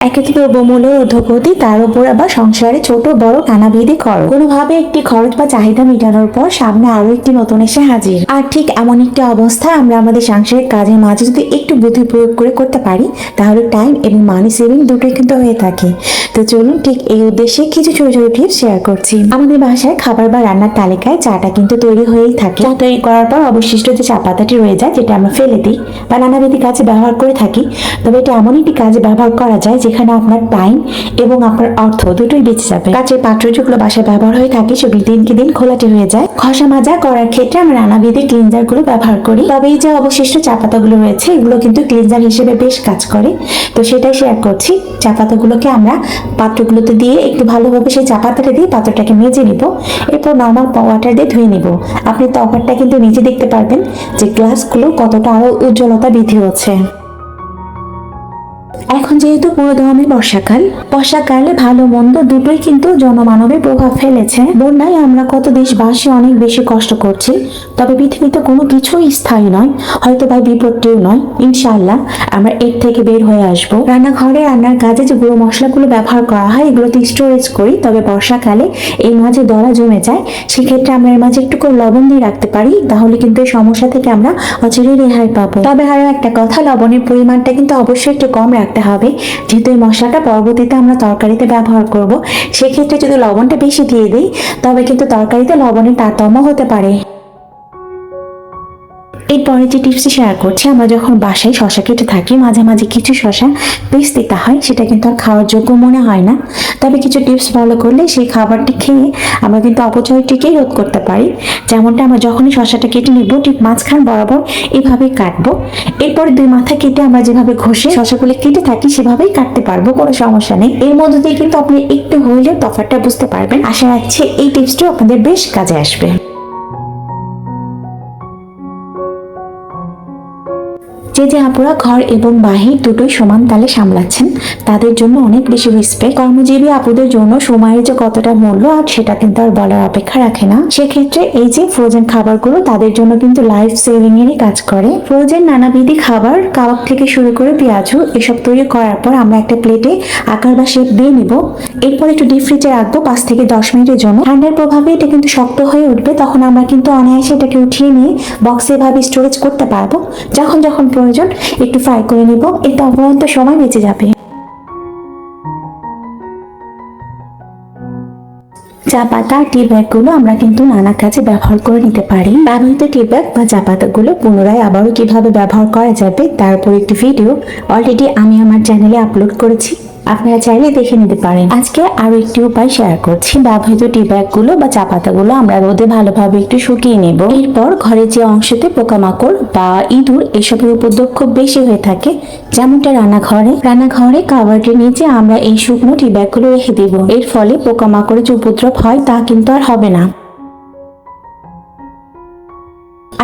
একে তো দ্রব্যমূল্যের ঊর্ধ্বগতি, তার উপর আবার সংসারে ছোট বড় নানাবিধি খরচ। কোনোভাবে একটি খরচ বা চাহিদা মেটানোর পর সামনে আরো একটি নতুন এসে হাজির। আর ঠিক এমন একটি অবস্থা আমরা আমাদের সাংসারিক কাজের মাঝে যদি একটু বুদ্ধি প্রয়োগ করে করতে পারি, তাহলে টাইম এবং মানি সেভিং দুটোই কিন্তু হয়ে থাকে। তো চলুন ঠিক এই উদ্দেশ্যে কিছু ছোট ছোট টিপস শেয়ার করছি। আমাদের বাসায় খাবার বা রান্নার তালিকায় চাটা কিন্তু তৈরি হয়েই থাকে। চা তৈরি করার পর অবশিষ্ট যে চা পাতাটি রয়ে যায়, যেটা আমরা ফেলে দিই বা নানাবিধি কাজে ব্যবহার করে থাকি, তবে এটা এমন একটি কাজে ব্যবহার করা যায় যেখানে আপনার টাইম এবং আপনার অর্থ দুটোই বেঁচে যাবে। কাচের পাত্র যেগুলো বাসায় ব্যবহার হয়ে থাকে সেগুলো দিনকে দিন খোলাটে হয়ে যায়। ঘষা মাজা করার ক্ষেত্রে আমরা নানাবিধি ক্লিনজার গুলো ব্যবহার করি, তবে এই যে অবশিষ্ট চা পাতাগুলো রয়েছে এগুলো কিন্তু ক্লিনজার হিসেবে বেশ কাজ করে। তো সেটাই শেয়ার করছি। চা পাতাগুলোকে আমরা পাত্রগুলোতে দিয়ে একটু ভালোভাবে সেই চা পাতাটা দিয়ে পাত্রটাকে মেজে নিব, এরপর নর্মাল ওয়াটার দিয়ে ধুয়ে নিব। আপনি তফাৎটা কিন্তু নিজে দেখতে পারবেন যে গ্লাসগুলো কতটা আরো উজ্জ্বলতা বৃদ্ধি হচ্ছে। এখন যেহেতু পুরো দমে বর্ষাকালে ভালো মন্দ দুটোই কিন্তু জনমানবে প্রভাব ফেলেছে। বন্যায় আমরা কত দেশবাসী অনেক বেশি কষ্ট করছি, তবে পৃথিবীতে কোনো কিছুই স্থায়ী নয়, হয়তো বা বিপদটিও নয়। ইনশাআল্লাহ আমরা এর থেকে বের হয়ে আসবো। রান্নাঘরে রান্নার কাজে যে গুঁড়ো মশলাগুলো ব্যবহার করা হয় এগুলোতে স্টোরেজ করি, তবে বর্ষাকালে এই মাঝে দলা জমে যায়। সেক্ষেত্রে আমরা এর মাঝে একটু করে লবণ দিয়ে রাখতে পারি, তাহলে কিন্তু এই সমস্যা থেকে আমরা অচিরেই রেহাই পাবো। তবে আরো একটা কথা, লবণের পরিমাণটা কিন্তু অবশ্যই একটু কম রাখতে হবে, যেহেতু এই মশলাটা পরবর্তীতে আমরা তরকারিতে ব্যবহার করব। সেক্ষেত্রে যদি লবণটা বেশি দিয়ে দিই, তবে কিন্তু তরকারিতে লবণের তারতম্য হতে পারে। এরপরে যে টিপসটি শেয়ার করছি, আমরা যখন বাসায় শশা কেটে থাকি, মাঝে মাঝে কিছু শশা বেশ তিতা হয়, সেটা কিন্তু আর খাওয়ার যোগ্য মনে হয় না। তবে কিছু টিপস ফলো করলে সেই খাবারটি খেয়ে আমরা কিন্তু অপচয়টিকেই রোধ করতে পারি। যেমনটা আমরা যখনই শশাটা কেটে নিব, ঠিক মাঝখান বরাবর এভাবেই কাটবো। এরপরে দুই মাথা কেটে আমরা যেভাবে ঘষে শশাগুলো কেটে থাকি সেভাবেই কাটতে পারবো, কোনো সমস্যা নেই। এর মধ্যে দিয়ে কিন্তু আপনি একটু হইলেও তফাৎটা বুঝতে পারবেন। আশা রাখছি এই টিপসটিও আপনাদের বেশ কাজে আসবে। যে আপুরা ঘর এবং বাহির দুটোই সমান তালে সামলাচ্ছেন, তাদের জন্য অনেক বেশি রেসপেক্ট। কর্মজীবী আপুদের জন্য সময়ের যে কতটা মূল্য আর সেটা কিন্তু আর বলার অপেক্ষা রাখে না। সেক্ষেত্রে এই যে ফ্রোজেন খাবারগুলো তাদের জন্য কিন্তু লাইফ সেভিং এরই কাজ করে। ফ্রোজেন নানাবিধি খাবার, কাবাব থেকে শুরু করে পেঁয়াজু এসব তৈরি করার পর আমরা একটা প্লেটে আকার বা শেপ দিয়ে নিব। এরপর একটু ডিপ ফ্রিজে রাখবো 5 থেকে 10 মিনিটের জন্য। ঠান্ডার প্রভাবে এটা কিন্তু শক্ত হয়ে উঠবে, তখন আমরা কিন্তু অনায়াসে এটাকে উঠিয়ে নিয়ে বক্সে ভাবে স্টোরেজ করতে পারবো। যখন প্রয়োজন একটু ফ্রাই করে নিব, এতে অপরন্ত সময় বেঁচে যাবে। চা পাতা আর টি ব্যাগ গুলো আমরা কিন্তু নানা কাজে ব্যবহার করে নিতে পারি। ব্যবহৃত টি ব্যাগ বা চা পাতা গুলো পুনরায় আবারও কিভাবে ব্যবহার করা যাবে তার উপর একটি ভিডিও অলরেডি আমি আমার চ্যানেলে আপলোড করেছি, আপনারা চাইলে দেখে নিতে পারেন। আজকে আরো একটি উপায় শেয়ার করছি। ব্যবহৃত টি ব্যাগ গুলো বা চা পাতা গুলো আমরা রোদে ভালোভাবে একটু শুকিয়ে নেব। এরপর ঘরের যে অংশতে পোকামাকড় বা ইঁদুর এসবের উপদ্রব খুব বেশি হয়ে থাকে, যেমনটা রান্নাঘরে কাভার্ডের নিচে আমরা এই শুকনো টি ব্যাগ গুলো রেখে দিব। এর ফলে পোকামাকড়ের যে উপদ্রব হয় তা কিন্তু আর হবে না।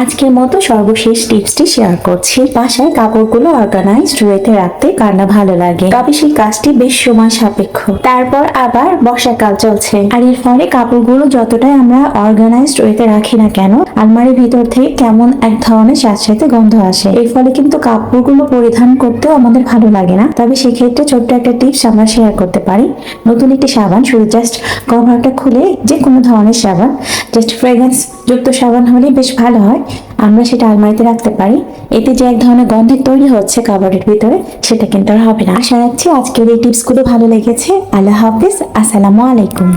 আজকের মতো সর্বশেষ টিপসটি শেয়ার করছি। বাসায় কাপড়গুলো অর্গানাইজড ওয়েতে রাখতে কার না ভালো লাগে, তবে সেই কাজটি বেশ সময় সাপেক্ষ। তারপর আবার বর্ষাকাল চলছে, আর এর ফলে কাপড়গুলো যতটাই আমরা অর্গানাইজড ওয়েতে রাখি না কেন, আলমারির ভিতর থেকে কেমন এক ধরনের স্যাঁতস্যাঁতে গন্ধ আসে। এর ফলে কিন্তু কাপড়গুলো পরিধান করতেও আমাদের ভালো লাগে না। তবে সেক্ষেত্রে ছোট্ট একটা টিপস আমরা শেয়ার করতে পারি। নতুন একটি সাবান, শুধু জাস্ট কভারটা খুলে যে কোনো ধরনের সাবান, জাস্ট ফ্রেগ্রেন্স যুক্ত সাবান হলে বেশ ভালো হয়, আমরা সেটা আলমারিতে রাখতে পারি। এতে যে এক ধরনের গন্ধের তৈরি হচ্ছে কাভারের ভিতরে, সেটা কিন্তু আর হবে না। আশা রাখছি আজকের এই টিপসগুলো ভালো লেগেছে। আল্লাহ হাফিজ, আসসালামু আলাইকুম।